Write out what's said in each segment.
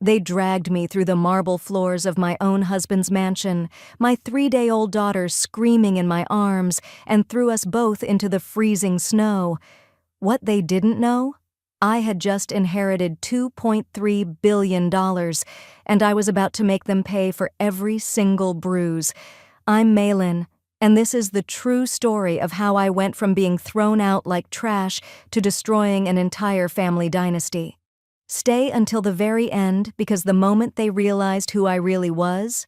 They dragged me through the marble floors of my own husband's mansion, my 3-day-old daughter screaming in my arms, and threw us both into the freezing snow. What they didn't know? I had just inherited $2.3 billion, and I was about to make them pay for every single bruise. I'm Malin, and this is the true story of how I went from being thrown out like trash to destroying an entire family dynasty. Stay until the very end, because the moment they realized who I really was,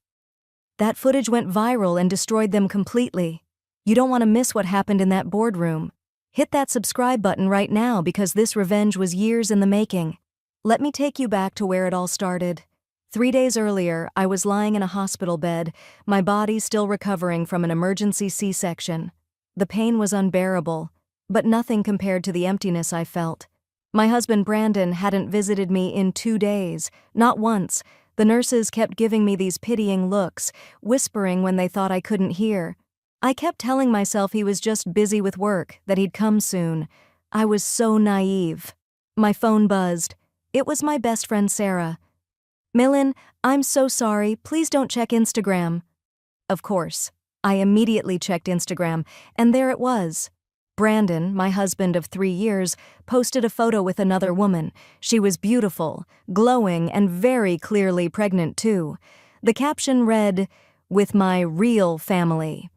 that footage went viral and destroyed them completely. You don't want to miss what happened in that boardroom. Hit that subscribe button right now, because this revenge was years in the making. Let me take you back to where it all started. 3 days earlier, I was lying in a hospital bed, my body still recovering from an emergency C-section. The pain was unbearable, but nothing compared to the emptiness I felt. My husband Brandon hadn't visited me in 2 days, not once. The nurses kept giving me these pitying looks, whispering when they thought I couldn't hear. I kept telling myself he was just busy with work, that he'd come soon. I was so naive. My phone buzzed. It was my best friend Sarah. "Millen, I'm so sorry, please don't check Instagram." Of course. I immediately checked Instagram, and there it was. Brandon, my husband of 3 years, posted a photo with another woman. She was beautiful, glowing, and very clearly pregnant too. The caption read, "With my real family."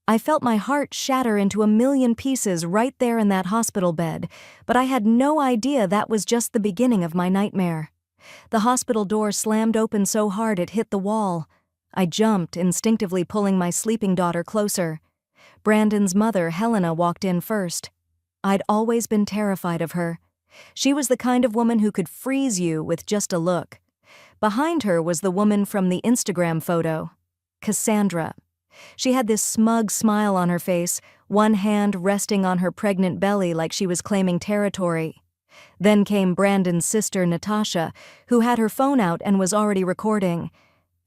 I felt my heart shatter into a million pieces right there in that hospital bed, but I had no idea that was just the beginning of my nightmare. The hospital door slammed open so hard it hit the wall. I jumped, instinctively pulling my sleeping daughter closer. Brandon's mother, Helena, walked in first. I'd always been terrified of her. She was the kind of woman who could freeze you with just a look. Behind her was the woman from the Instagram photo, Cassandra. She had this smug smile on her face, one hand resting on her pregnant belly like she was claiming territory. Then came Brandon's sister, Natasha, who had her phone out and was already recording.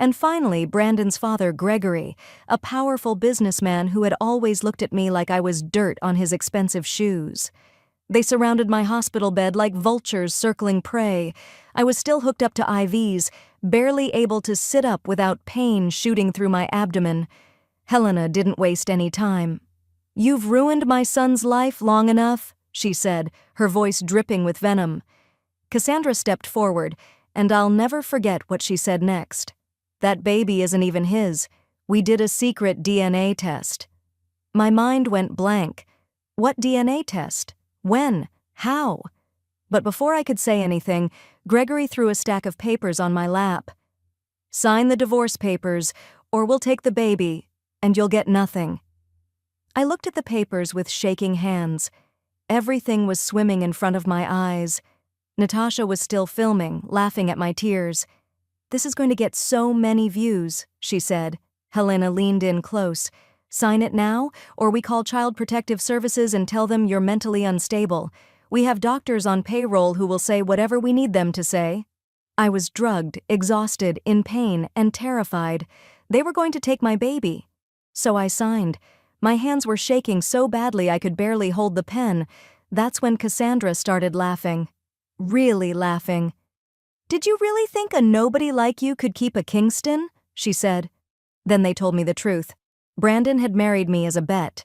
And finally, Brandon's father, Gregory, a powerful businessman who had always looked at me like I was dirt on his expensive shoes. They surrounded my hospital bed like vultures circling prey. I was still hooked up to IVs, barely able to sit up without pain shooting through my abdomen. Helena didn't waste any time. "You've ruined my son's life long enough," she said, her voice dripping with venom. Cassandra stepped forward, and I'll never forget what she said next. "That baby isn't even his. We did a secret DNA test." My mind went blank. What DNA test? When? How? But before I could say anything, Gregory threw a stack of papers on my lap. "Sign the divorce papers, or we'll take the baby, and you'll get nothing." I looked at the papers with shaking hands. Everything was swimming in front of my eyes. Natasha was still filming, laughing at my tears. "This is going to get so many views," she said. Helena leaned in close. "Sign it now, or we call Child Protective Services and tell them you're mentally unstable. We have doctors on payroll who will say whatever we need them to say." I was drugged, exhausted, in pain, and terrified. They were going to take my baby. So I signed. My hands were shaking so badly I could barely hold the pen. That's when Cassandra started laughing. Really laughing. "Did you really think a nobody like you could keep a Kingston?" she said. Then they told me the truth. Brandon had married me as a bet.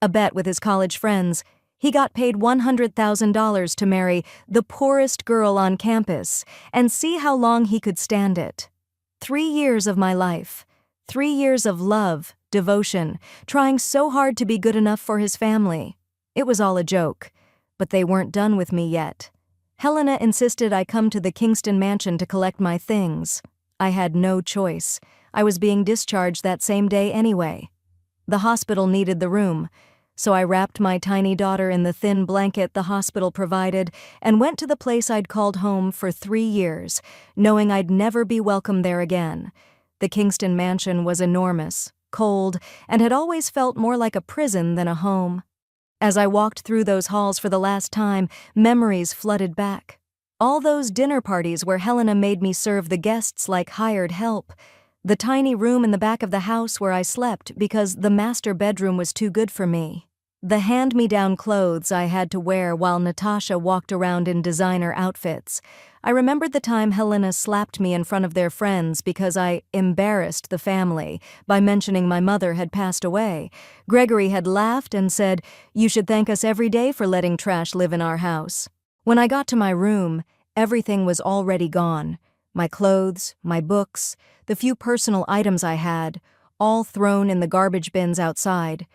A bet with his college friends. He got paid $100,000 to marry the poorest girl on campus and see how long he could stand it. 3 years of my life. 3 years of love, devotion, trying so hard to be good enough for his family. It was all a joke, but they weren't done with me yet. Helena insisted I come to the Kingston mansion to collect my things. I had no choice. I was being discharged that same day anyway. The hospital needed the room, so I wrapped my tiny daughter in the thin blanket the hospital provided and went to the place I'd called home for 3 years, knowing I'd never be welcome there again. The Kingston mansion was enormous, cold, and had always felt more like a prison than a home. As I walked through those halls for the last time, memories flooded back. All those dinner parties where Helena made me serve the guests like hired help. The tiny room in the back of the house where I slept because the master bedroom was too good for me. The hand-me-down clothes I had to wear while Natasha walked around in designer outfits. I remembered the time Helena slapped me in front of their friends because I embarrassed the family by mentioning my mother had passed away. Gregory had laughed and said, "You should thank us every day for letting trash live in our house." When I got to my room, everything was already gone. My clothes, my books, the few personal items I had, all thrown in the garbage bins outside.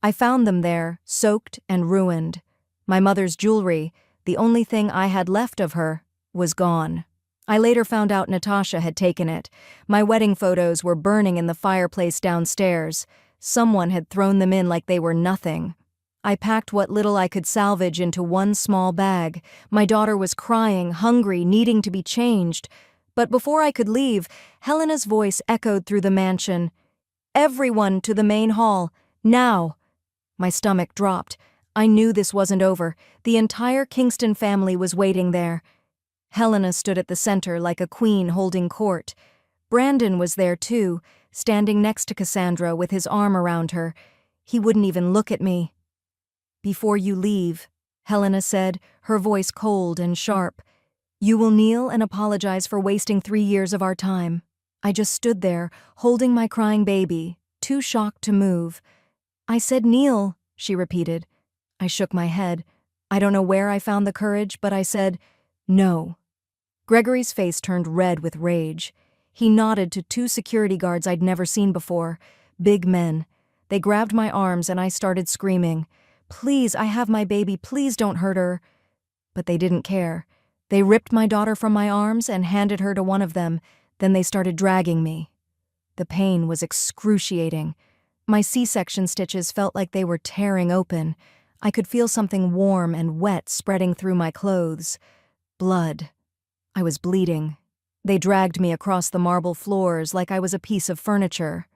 I found them there, soaked and ruined. My mother's jewelry, the only thing I had left of her, was gone. I later found out Natasha had taken it. My wedding photos were burning in the fireplace downstairs. Someone had thrown them in like they were nothing. I packed what little I could salvage into one small bag. My daughter was crying, hungry, needing to be changed. But before I could leave, Helena's voice echoed through the mansion. "Everyone to the main hall, now!" My stomach dropped. I knew this wasn't over. The entire Kingston family was waiting there. Helena stood at the center like a queen holding court. Brandon was there too, standing next to Cassandra with his arm around her. He wouldn't even look at me. "Before you leave," Helena said, her voice cold and sharp, "you will kneel and apologize for wasting 3 years of our time." I just stood there, holding my crying baby, too shocked to move. "I said kneel," she repeated. I shook my head. I don't know where I found the courage, but I said, "No." Gregory's face turned red with rage. He nodded to 2 security guards I'd never seen before, big men. They grabbed my arms and I started screaming, "Please, I have my baby, please don't hurt her." But they didn't care. They ripped my daughter from my arms and handed her to one of them, then they started dragging me. The pain was excruciating. My C-section stitches felt like they were tearing open. I could feel something warm and wet spreading through my clothes. Blood. I was bleeding. They dragged me across the marble floors like I was a piece of furniture.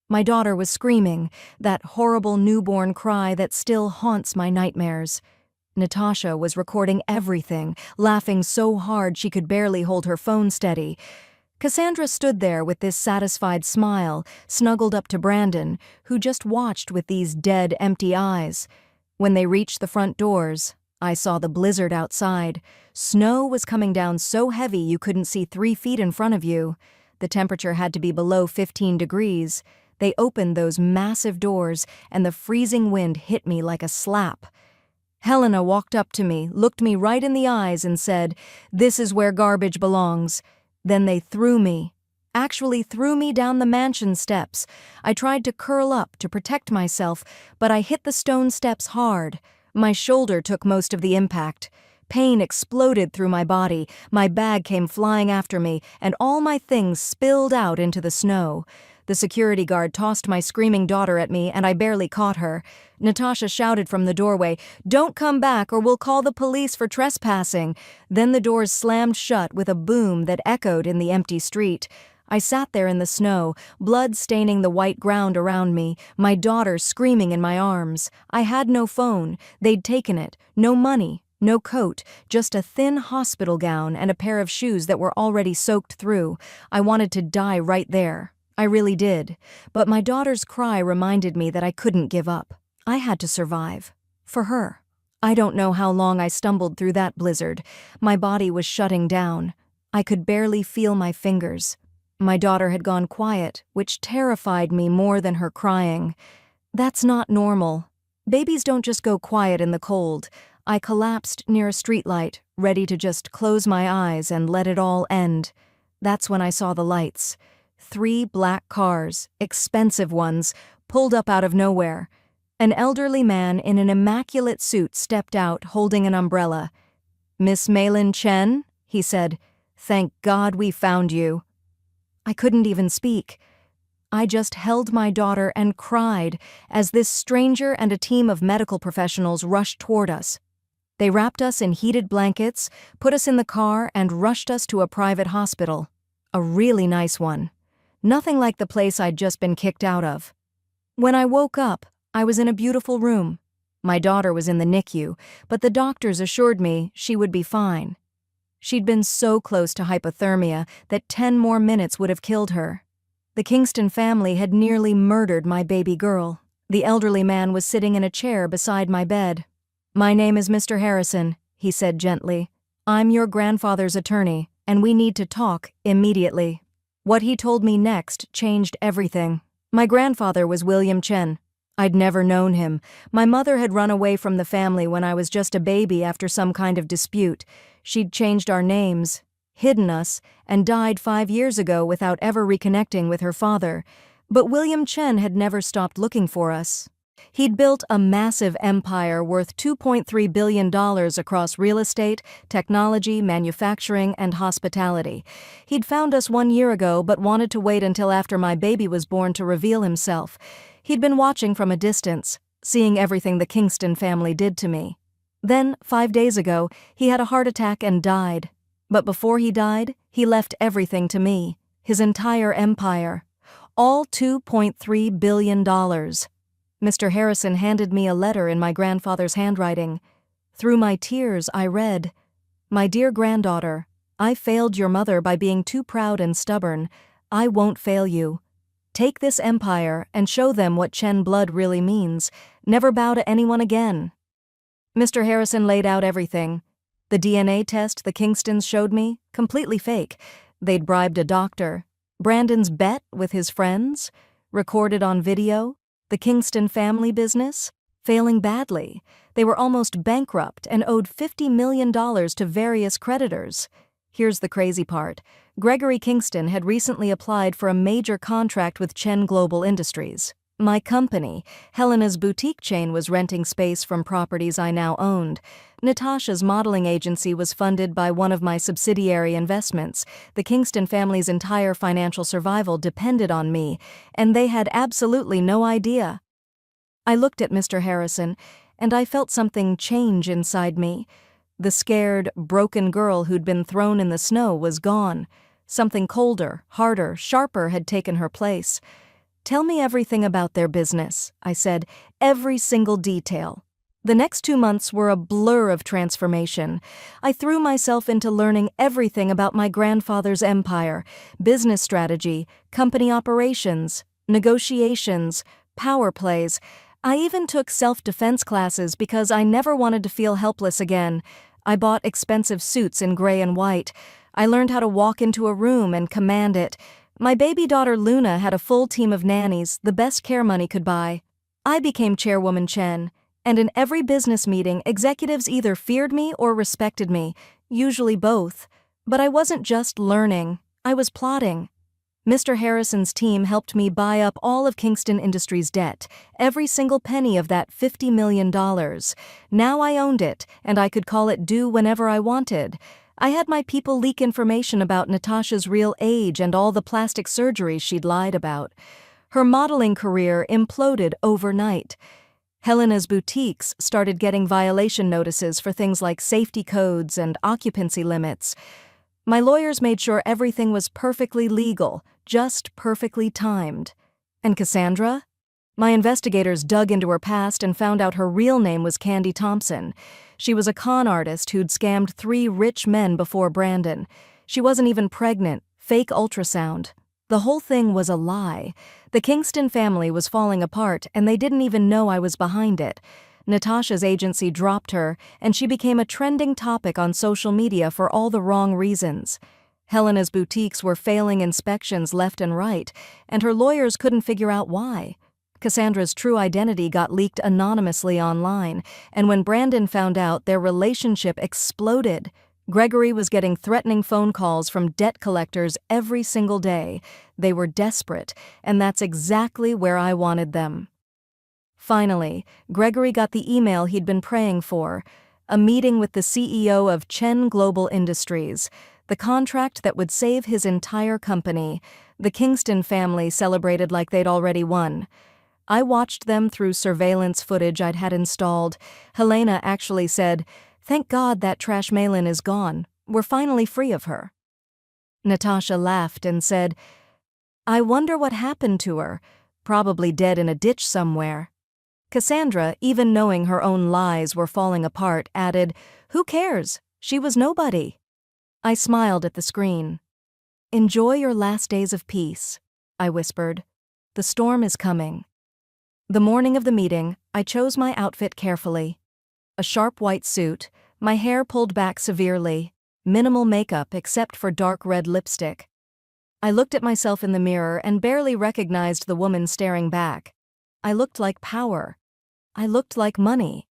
My daughter was screaming, that horrible newborn cry that still haunts my nightmares. Natasha was recording everything, laughing so hard she could barely hold her phone steady. Cassandra stood there with this satisfied smile, snuggled up to Brandon, who just watched with these dead, empty eyes. When they reached the front doors, I saw the blizzard outside. Snow was coming down so heavy you couldn't see 3 feet in front of you. The temperature had to be below 15 degrees. They opened those massive doors, and the freezing wind hit me like a slap. Helena walked up to me, looked me right in the eyes, and said, "This is where garbage belongs." Then they threw me down the mansion steps. I tried to curl up to protect myself, but I hit the stone steps hard. My shoulder took most of the impact. Pain exploded through my body, my bag came flying after me, and all my things spilled out into the snow. The security guard tossed my screaming daughter at me, and I barely caught her. Natasha shouted from the doorway, "Don't come back or we'll call the police for trespassing." Then the doors slammed shut with a boom that echoed in the empty street. I sat there in the snow, blood staining the white ground around me, my daughter screaming in my arms. I had no phone. They'd taken it. No money. No coat, just a thin hospital gown and a pair of shoes that were already soaked through. I wanted to die right there. I really did. But my daughter's cry reminded me that I couldn't give up. I had to survive. For her. I don't know how long I stumbled through that blizzard. My body was shutting down. I could barely feel my fingers. My daughter had gone quiet, which terrified me more than her crying. That's not normal. Babies don't just go quiet in the cold. I collapsed near a streetlight, ready to just close my eyes and let it all end. That's when I saw the lights. 3 black cars, expensive ones, pulled up out of nowhere. An elderly man in an immaculate suit stepped out holding an umbrella. "Miss Malin Chen?" he said. "Thank God we found you." I couldn't even speak. I just held my daughter and cried as this stranger and a team of medical professionals rushed toward us. They wrapped us in heated blankets, put us in the car, and rushed us to a private hospital. A really nice one. Nothing like the place I'd just been kicked out of. When I woke up, I was in a beautiful room. My daughter was in the NICU, but the doctors assured me she would be fine. She'd been so close to hypothermia that 10 more minutes would have killed her. The Kingston family had nearly murdered my baby girl. The elderly man was sitting in a chair beside my bed. "My name is Mr. Harrison," he said gently. "I'm your grandfather's attorney, and we need to talk immediately." What he told me next changed everything. My grandfather was William Chen. I'd never known him. My mother had run away from the family when I was just a baby after some kind of dispute. She'd changed our names, hidden us, and died 5 years ago without ever reconnecting with her father. But William Chen had never stopped looking for us. He'd built a massive empire worth $2.3 billion across real estate, technology, manufacturing, and hospitality. He'd found us 1 year ago but wanted to wait until after my baby was born to reveal himself. He'd been watching from a distance, seeing everything the Kingston family did to me. Then, 5 days ago, he had a heart attack and died. But before he died, he left everything to me, his entire empire. All $2.3 billion. Mr. Harrison handed me a letter in my grandfather's handwriting. Through my tears, I read, "My dear granddaughter, I failed your mother by being too proud and stubborn. I won't fail you. Take this empire and show them what Chen blood really means. Never bow to anyone again." Mr. Harrison laid out everything. The DNA test the Kingstons showed me, completely fake. They'd bribed a doctor. Brandon's bet with his friends, recorded on video. The Kingston family business, failing badly. They were almost bankrupt and owed $50 million to various creditors. Here's the crazy part. Gregory Kingston had recently applied for a major contract with Chen Global Industries. My company, Helena's boutique chain, was renting space from properties I now owned. Natasha's modeling agency was funded by one of my subsidiary investments. The Kingston family's entire financial survival depended on me, and they had absolutely no idea. I looked at Mr. Harrison, and I felt something change inside me. The scared, broken girl who'd been thrown in the snow was gone. Something colder, harder, sharper had taken her place. "Tell me everything about their business," I said, "every single detail." The next 2 months were a blur of transformation. I threw myself into learning everything about my grandfather's empire, business strategy, company operations, negotiations, power plays. I even took self-defense classes because I never wanted to feel helpless again. I bought expensive suits in gray and white. I learned how to walk into a room and command it. My baby daughter Luna had a full team of nannies, the best care money could buy. I became Chairwoman Chen, and in every business meeting, executives either feared me or respected me, usually both. But I wasn't just learning, I was plotting. Mr. Harrison's team helped me buy up all of Kingston Industries' debt, every single penny of that $50 million. Now I owned it, and I could call it due whenever I wanted. I had my people leak information about Natasha's real age and all the plastic surgeries she'd lied about. Her modeling career imploded overnight. Helena's boutiques started getting violation notices for things like safety codes and occupancy limits. My lawyers made sure everything was perfectly legal, just perfectly timed. And Cassandra? My investigators dug into her past and found out her real name was Candy Thompson. She was a con artist who'd scammed 3 rich men before Brandon. She wasn't even pregnant, fake ultrasound. The whole thing was a lie. The Kingston family was falling apart, and they didn't even know I was behind it. Natasha's agency dropped her, and she became a trending topic on social media for all the wrong reasons. Helena's boutiques were failing inspections left and right, and her lawyers couldn't figure out why. Cassandra's true identity got leaked anonymously online, and when Brandon found out, their relationship exploded. Gregory was getting threatening phone calls from debt collectors every single day. They were desperate, and that's exactly where I wanted them. Finally, Gregory got the email he'd been praying for, a meeting with the CEO of Chen Global Industries, the contract that would save his entire company. The Kingston family celebrated like they'd already won. I watched them through surveillance footage I'd had installed. Helena actually said, "Thank God that trash Malin is gone. We're finally free of her." Natasha laughed and said, "I wonder what happened to her. Probably dead in a ditch somewhere." Cassandra, even knowing her own lies were falling apart, added, "Who cares? She was nobody." I smiled at the screen. "Enjoy your last days of peace," I whispered. "The storm is coming." The morning of the meeting, I chose my outfit carefully. A sharp white suit, my hair pulled back severely, minimal makeup except for dark red lipstick. I looked at myself in the mirror and barely recognized the woman staring back. I looked like power. I looked like money.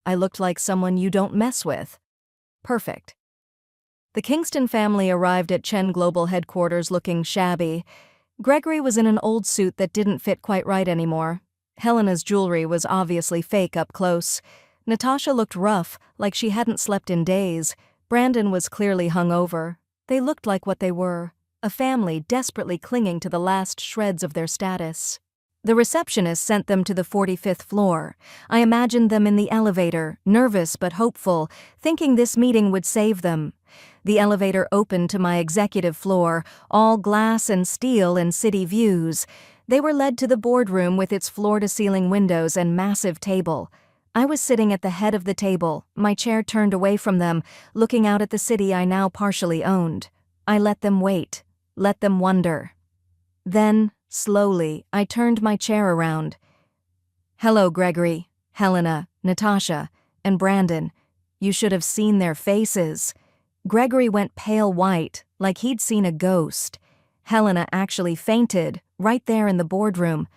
I looked like someone you don't mess with. Perfect. The Kingston family arrived at Chen Global headquarters looking shabby. Gregory was in an old suit that didn't fit quite right anymore. Helena's jewelry was obviously fake up close. Natasha looked rough, like she hadn't slept in days. Brandon was clearly hungover. They looked like what they were, a family desperately clinging to the last shreds of their status. The receptionist sent them to the 45th floor. I imagined them in the elevator, nervous but hopeful, thinking this meeting would save them. The elevator opened to my executive floor, all glass and steel and city views. They were led to the boardroom with its floor-to-ceiling windows and massive table. I was sitting at the head of the table, my chair turned away from them, looking out at the city I now partially owned. I let them wait, let them wonder. Then, slowly, I turned my chair around. "Hello, Gregory, Helena, Natasha, and Brandon. You should have seen their faces." Gregory went pale white, like he'd seen a ghost. Helena actually fainted, right there in the boardroom.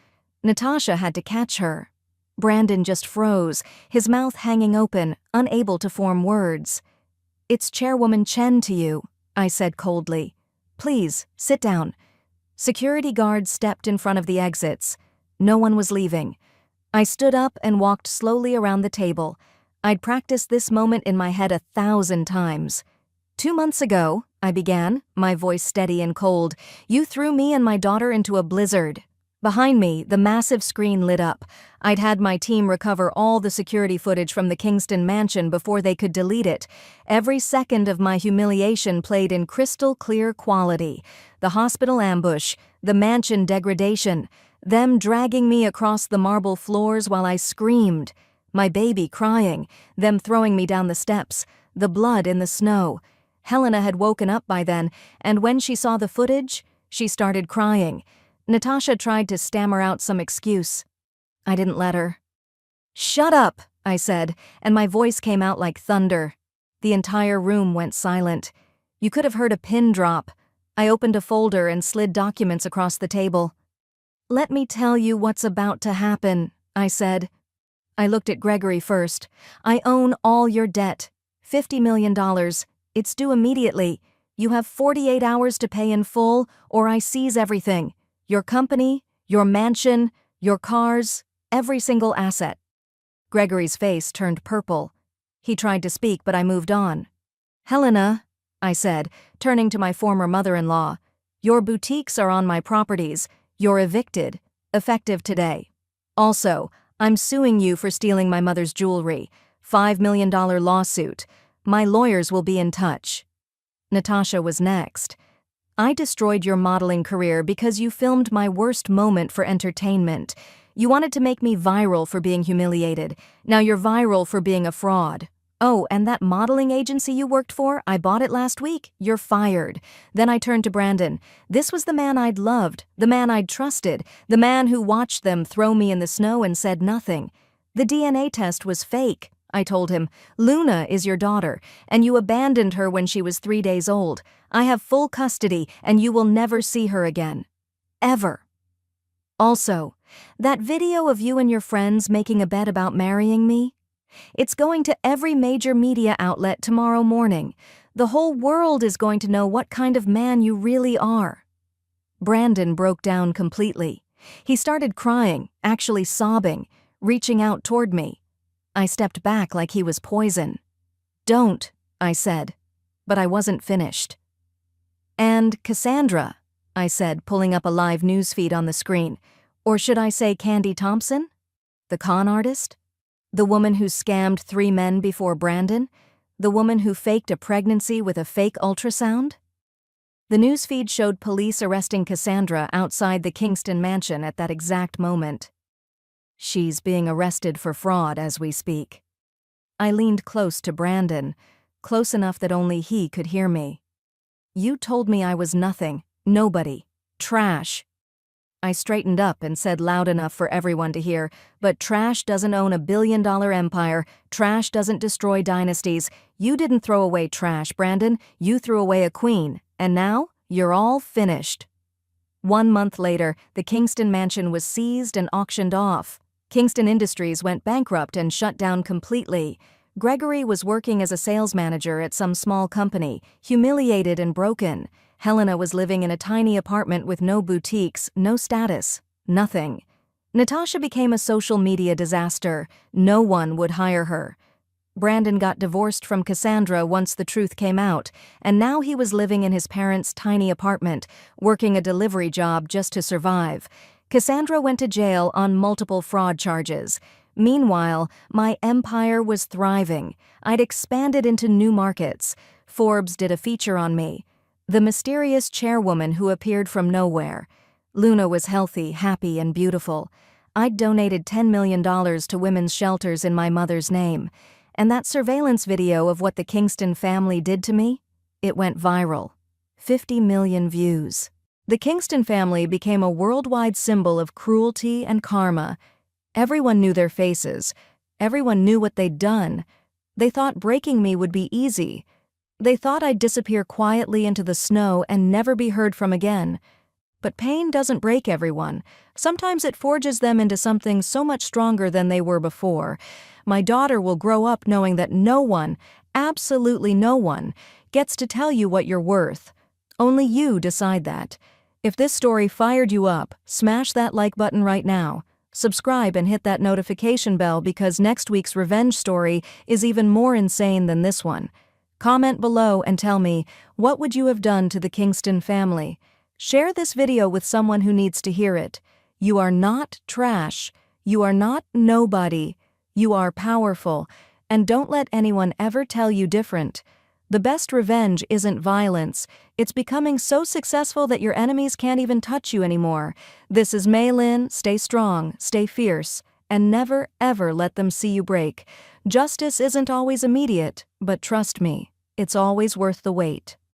Natasha had to catch her. Brandon just froze, his mouth hanging open, unable to form words. "It's Chairwoman Chen to you," I said coldly. "Please, sit down." Security guards stepped in front of the exits. No one was leaving. I stood up and walked slowly around the table. I'd practiced this moment in my head 1,000 times. "2 months ago," I began, my voice steady and cold, "you threw me and my daughter into a blizzard." Behind me, the massive screen lit up. I'd had my team recover all the security footage from the Kingston mansion before they could delete it. Every second of my humiliation played in crystal clear quality. The hospital ambush, the mansion degradation, them dragging me across the marble floors while I screamed, my baby crying, them throwing me down the steps, the blood in the snow. Helena had woken up by then, and when she saw the footage, she started crying. Natasha tried to stammer out some excuse. I didn't let her. "Shut up," I said, and my voice came out like thunder. The entire room went silent. You could have heard a pin drop. I opened a folder and slid documents across the table. "Let me tell you what's about to happen," I said. I looked at Gregory first. "I own all your debt. $50 million. It's due immediately. You have 48 hours to pay in full, or I seize everything. Your company, your mansion, your cars, every single asset." Gregory's face turned purple. He tried to speak, but I moved on. "Helena," I said, turning to my former mother-in-law, "your boutiques are on my properties. You're evicted, effective today. Also, I'm suing you for stealing my mother's jewelry. $5 million lawsuit. My lawyers will be in touch." Natasha was next. "I destroyed your modeling career because you filmed my worst moment for entertainment. You wanted to make me viral for being humiliated. Now you're viral for being a fraud. Oh, and that modeling agency you worked for, I bought it last week. You're fired." Then I turned to Brandon. This was the man I'd loved, the man I'd trusted, the man who watched them throw me in the snow and said nothing. "The DNA test was fake," I told him. "Luna is your daughter, and you abandoned her when she was 3 days old. I have full custody, and you will never see her again. Ever. Also, that video of you and your friends making a bet about marrying me? It's going to every major media outlet tomorrow morning. The whole world is going to know what kind of man you really are." Brandon broke down completely. He started crying, actually sobbing, reaching out toward me. I stepped back like he was poison. "Don't," I said, but I wasn't finished. "And Cassandra," I said, pulling up a live newsfeed on the screen. "Or should I say Candy Thompson? The con artist? The woman who scammed 3 men before Brandon? The woman who faked a pregnancy with a fake ultrasound?" The newsfeed showed police arresting Cassandra outside the Kingston mansion at that exact moment. She's being arrested for fraud as we speak. I leaned close to Brandon, close enough that only he could hear me. "You told me I was nothing, nobody, trash." I straightened up and said loud enough for everyone to hear, "But trash doesn't own $1 billion empire. Trash doesn't destroy dynasties. You didn't throw away trash, Brandon. You threw away a queen. And now, you're all finished." 1 month later, the Kingston mansion was seized and auctioned off. Kingston Industries went bankrupt and shut down completely. Gregory was working as a sales manager at some small company, humiliated and broken. Helena was living in a tiny apartment with no boutiques, no status, nothing. Natasha became a social media disaster. No one would hire her. Brandon got divorced from Cassandra once the truth came out, and now he was living in his parents' tiny apartment, working a delivery job just to survive. Cassandra went to jail on multiple fraud charges. Meanwhile, my empire was thriving. I'd expanded into new markets. Forbes did a feature on me. The mysterious chairwoman who appeared from nowhere. Luna was healthy, happy, and beautiful. I'd donated $10 million to women's shelters in my mother's name. And that surveillance video of what the Kingston family did to me? It went viral. 50 million views. The Kingston family became a worldwide symbol of cruelty and karma. Everyone knew their faces. Everyone knew what they'd done. They thought breaking me would be easy. They thought I'd disappear quietly into the snow and never be heard from again. But pain doesn't break everyone. Sometimes it forges them into something so much stronger than they were before. My daughter will grow up knowing that no one, absolutely no one, gets to tell you what you're worth. Only you decide that. If this story fired you up, smash that like button right now. Subscribe and hit that notification bell because next week's revenge story is even more insane than this one. Comment below and tell me, what would you have done to the Kingston family? Share this video with someone who needs to hear it. You are not trash. You are not nobody. You are powerful, and don't let anyone ever tell you different. The best revenge isn't violence. It's becoming so successful that your enemies can't even touch you anymore. This is Mei Lin. Stay strong, stay fierce, and never ever let them see you break. Justice isn't always immediate, but trust me, it's always worth the wait.